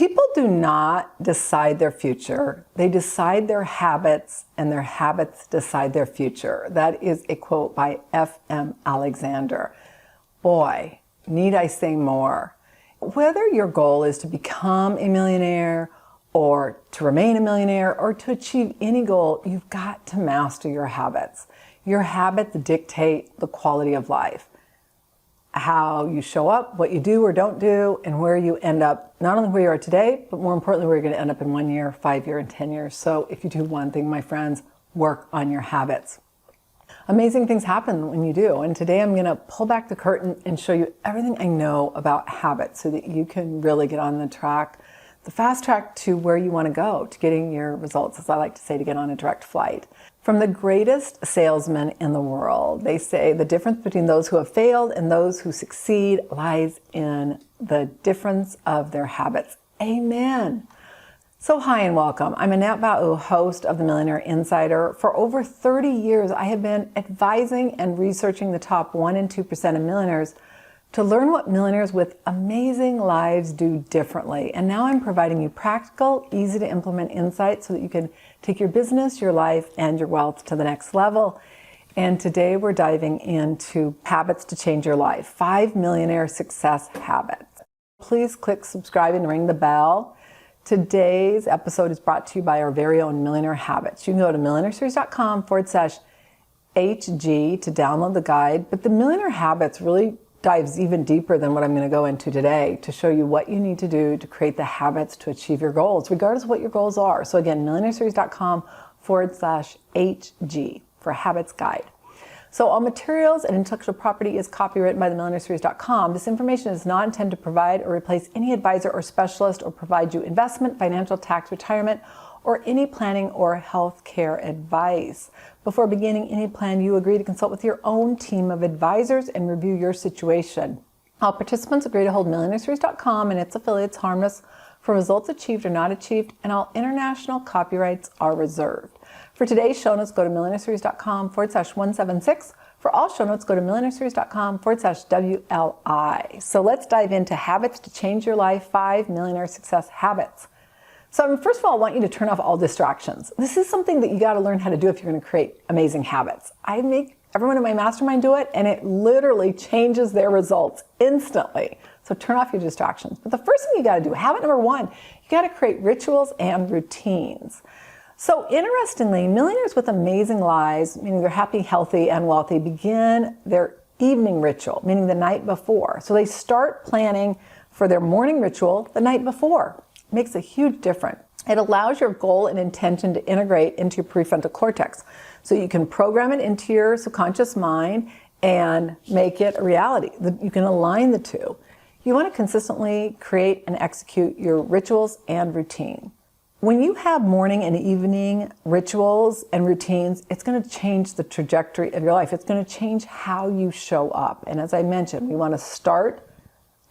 People do not decide their future. They decide their habits, and their habits decide their future. That is a quote by F.M. Alexander. Boy, need I say more? Whether your goal is to become a millionaire or to remain a millionaire or to achieve any goal, you've got to master your habits. Your habits dictate the quality of life. How you show up, what you do or don't do, and where you end up, not only where you are today, but more importantly, where you're going to end up in 1 year, 5 years, and 10 years. So if you do one thing, my friends, work on your habits. Amazing things happen when you do. And today I'm going to pull back the curtain and show you everything I know about habits so that you can really get on the track, the fast track to where you want to go, to getting your results, as I like to say, to get on a direct flight. From the greatest salesmen in the world, they say the difference between those who have failed and those who succeed lies in the difference of their habits. Amen. So hi and welcome. I'm Annette Ba'u, host of the Millionaire Insider. For over 30 years, I have been advising and researching the top 1% and 2% of millionaires to learn what millionaires with amazing lives do differently. And now I'm providing you practical, easy to implement insights so that you can take your business, your life, and your wealth to the next level. And today we're diving into habits to change your life, 5 millionaire success habits. Please click subscribe and ring the bell. Today's episode is brought to you by our very own Millionaire Habits. You can go to millionaireseries.com/HG to download the guide, but the Millionaire Habits really dives even deeper than what I'm going to go into today to show you what you need to do to create the habits to achieve your goals, regardless of what your goals are. So again, millionaireseries.com/HG for habits guide. So all materials and intellectual property is copyrighted by the millionaireseries.com. This information is not intended to provide or replace any advisor or specialist or provide you investment, financial, tax, retirement, or any planning or health care advice. Before beginning any plan, you agree to consult with your own team of advisors and review your situation. All participants agree to hold millionaireseries.com and its affiliates harmless for results achieved or not achieved, and all international copyrights are reserved. For today's show notes, go to millionaireseries.com/176. For all show notes, go to millionaireseries.com/WLI. So let's dive into habits to change your life, 5 millionaire success habits. So first of all, I want you to turn off all distractions. This is something that you got to learn how to do if you're going to create amazing habits. I make everyone in my mastermind do it, and it literally changes their results instantly. So turn off your distractions. But the first thing you got to do, habit number 1, you got to create rituals and routines. So interestingly, millionaires with amazing lives, meaning they're happy, healthy, and wealthy, begin their evening ritual, meaning the night before. So they start planning for their morning ritual the night before. Makes a huge difference. It allows your goal and intention to integrate into your prefrontal cortex. So you can program it into your subconscious mind and make it a reality. You can align the two. You want to consistently create and execute your rituals and routine. When you have morning and evening rituals and routines, it's going to change the trajectory of your life. It's going to change how you show up. And as I mentioned, we want to start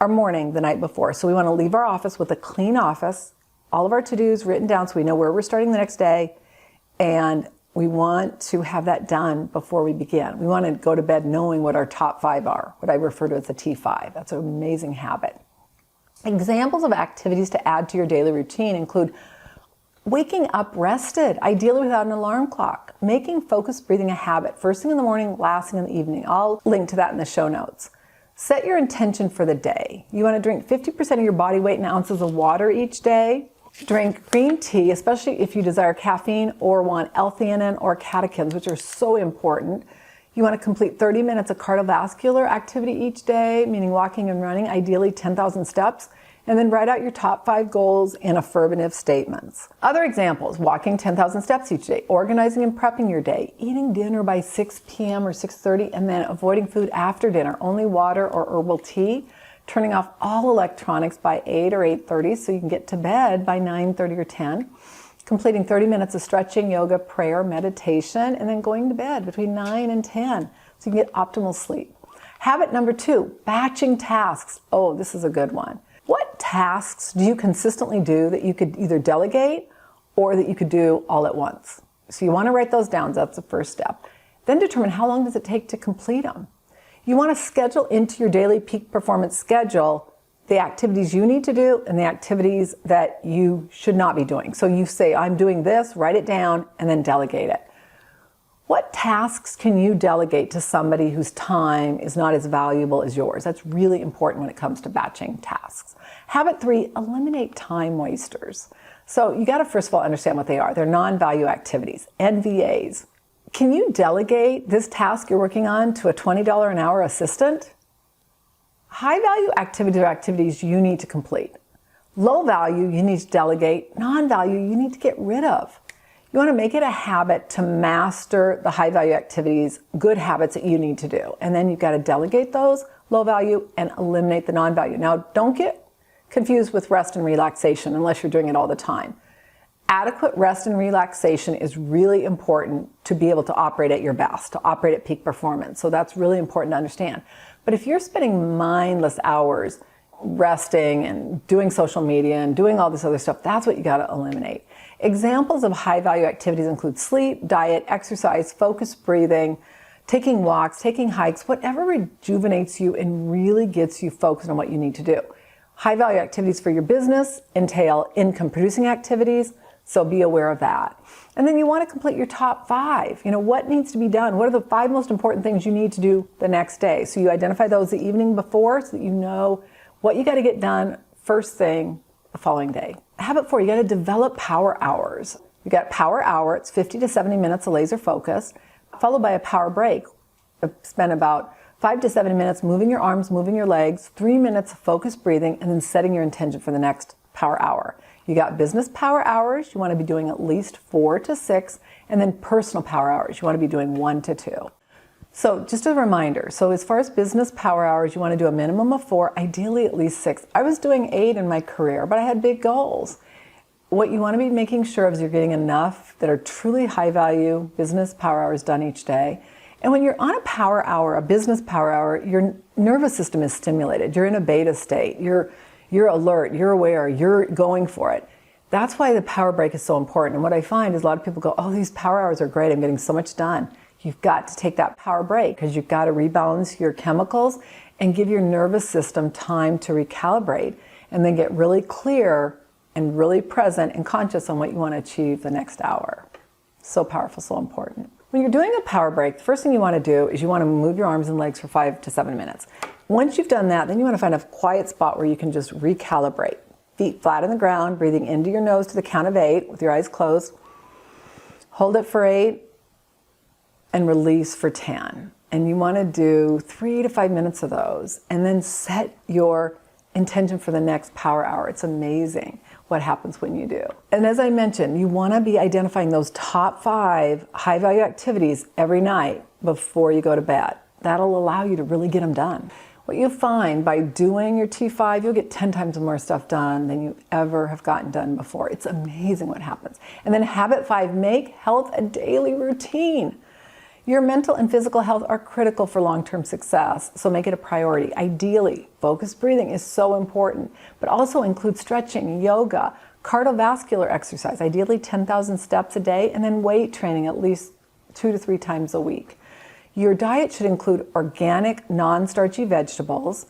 our morning the night before. So we want to leave our office with a clean office, all of our to-dos written down so we know where we're starting the next day, and we want to have that done before we begin. We want to go to bed knowing what our top 5 are, what I refer to as the T5. That's an amazing habit. Examples of activities to add to your daily routine include waking up rested, ideally without an alarm clock, making focused breathing a habit, first thing in the morning, last thing in the evening. I'll link to that in the show notes. Set your intention for the day. You want to drink 50% of your body weight in ounces of water each day. Drink green tea, especially if you desire caffeine or want L-theanine or catechins, which are so important. You want to complete 30 minutes of cardiovascular activity each day, meaning walking and running, ideally 10,000 steps. And then write out your top 5 goals in affirmative statements. Other examples, walking 10,000 steps each day, organizing and prepping your day, eating dinner by 6 p.m. or 6:30, and then avoiding food after dinner, only water or herbal tea, turning off all electronics by 8 or 8:30 so you can get to bed by 9:30 or 10, completing 30 minutes of stretching, yoga, prayer, meditation, and then going to bed between 9 and 10 so you can get optimal sleep. Habit number 2, batching tasks. Oh, this is a good one. What tasks do you consistently do that you could either delegate or that you could do all at once? So you want to write those down. That's the first step. Then determine how long does it take to complete them. You want to schedule into your daily peak performance schedule the activities you need to do and the activities that you should not be doing. So you say, I'm doing this, write it down, and then delegate it. What tasks can you delegate to somebody whose time is not as valuable as yours? That's really important when it comes to batching tasks. Habit 3, eliminate time wasters. So you got to first of all understand what they are. They're non-value activities, NVAs. Can you delegate this task you're working on to a $20 an hour assistant? High value activities are activities you need to complete. Low value, you need to delegate. Non-value, you need to get rid of. You want to make it a habit to master the high value activities, good habits that you need to do. And then you've got to delegate those, low value, and eliminate the non-value. Now, don't get confused with rest and relaxation unless you're doing it all the time. Adequate rest and relaxation is really important to be able to operate at your best, to operate at peak performance. So that's really important to understand. But if you're spending mindless hours resting and doing social media and doing all this other stuff, that's what you got to eliminate. Examples of high value activities include sleep, diet, exercise, focused breathing, taking walks, taking hikes, whatever rejuvenates you and really gets you focused on what you need to do. High value activities for your business entail income producing activities, so be aware of that. And then you want to complete your top 5. What needs to be done? What are the 5 most important things you need to do the next day? So you identify those the evening before so that you know what you got to get done first thing the following day. Habit 4, you got to develop power hours. You got power hour, it's 50 to 70 minutes of laser focus, followed by a power break. Spend about 5 to 7 minutes moving your arms, moving your legs, 3 minutes of focused breathing, and then setting your intention for the next power hour. You got business power hours, you want to be doing at least 4 to 6, and then personal power hours, you want to be doing 1 to 2. So just a reminder, so as far as business power hours, you want to do a minimum of 4, ideally at least 6. I was doing 8 in my career, but I had big goals. What you want to be making sure of is you're getting enough that are truly high value business power hours done each day. And when you're on a power hour, a business power hour, your nervous system is stimulated. You're in a beta state. You're alert, you're aware, you're going for it. That's why the power break is so important. And what I find is a lot of people go, oh, these power hours are great, I'm getting so much done. You've got to take that power break because you've got to rebalance your chemicals and give your nervous system time to recalibrate and then get really clear and really present and conscious on what you want to achieve the next hour. So powerful, so important. When you're doing a power break, the first thing you want to do is you want to move your arms and legs for 5 to 7 minutes. Once you've done that, then you want to find a quiet spot where you can just recalibrate. Feet flat on the ground, breathing into your nose to the count of 8 with your eyes closed. Hold it for 8 and release for 10. And you want to do 3 to 5 minutes of those and then set your intention for the next power hour. It's amazing what happens when you do. And as I mentioned, you want to be identifying those top 5 high value activities every night before you go to bed. That'll allow you to really get them done. What you find by doing your T5, you'll get 10 times more stuff done than you ever have gotten done before. It's amazing what happens. And then habit 5, make health a daily routine. Your mental and physical health are critical for long-term success, so make it a priority. Ideally, focused breathing is so important, but also include stretching, yoga, cardiovascular exercise, ideally 10,000 steps a day, and then weight training at least 2 to 3 times a week. Your diet should include organic, non-starchy vegetables,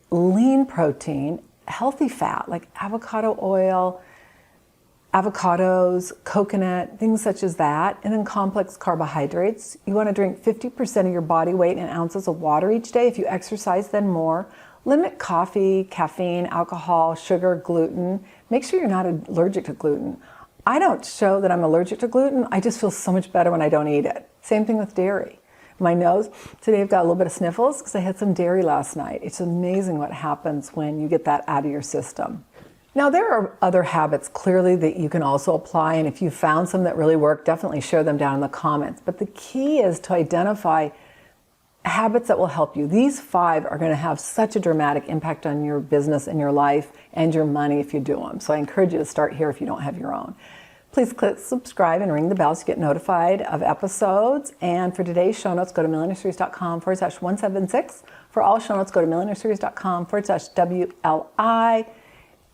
lean protein, healthy fat like avocado oil, avocados, coconut, things such as that, and then complex carbohydrates. You want to drink 50% of your body weight in ounces of water each day. If you exercise, then more. Limit coffee, caffeine, alcohol, sugar, gluten. Make sure you're not allergic to gluten. I don't show that I'm allergic to gluten. I just feel so much better when I don't eat it. Same thing with dairy. My nose, today I've got a little bit of sniffles because I had some dairy last night. It's amazing what happens when you get that out of your system. Now, there are other habits clearly that you can also apply, and if you found some that really work, definitely share them down in the comments. But the key is to identify habits that will help you. These 5 are going to have such a dramatic impact on your business and your life and your money if you do them. So I encourage you to start here if you don't have your own. Please click subscribe and ring the bell so you get notified of episodes. And for today's show notes, go to millionaireseries.com/176. For all show notes, go to millionaireseries.com/WLI.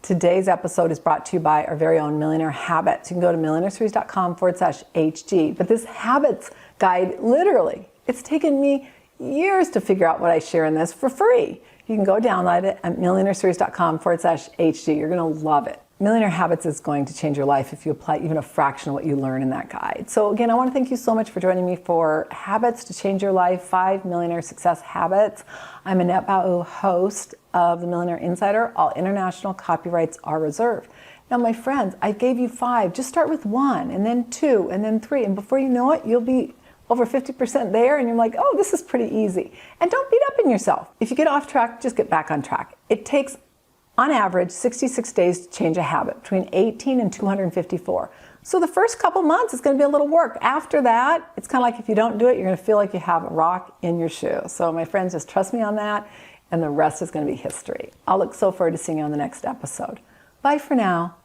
Today's episode is brought to you by our very own Millionaire Habits. You can go to millionaireseries.com/HG. But this habits guide, literally, it's taken me years to figure out what I share in this for free. You can go download it at millionaireseries.com/HD. You're going to love it. Millionaire Habits is going to change your life if you apply even a fraction of what you learn in that guide. So again, I want to thank you so much for joining me for Habits to Change Your Life, 5 Millionaire Success Habits. I'm a Ep176 host of the Millionaire Insider. All international copyrights are reserved. Now, my friends, I gave you 5. Just start with 1, and then 2, and then 3. And before you know it, you'll be over 50% there, and you're like, oh, this is pretty easy. And don't beat up on yourself. If you get off track, just get back on track. It takes, on average, 66 days to change a habit, between 18 and 254. So the first couple months, it's going to be a little work. After that, it's kind of like if you don't do it, you're going to feel like you have a rock in your shoe. So my friends, just trust me on that, and the rest is going to be history. I'll look so forward to seeing you on the next episode. Bye for now.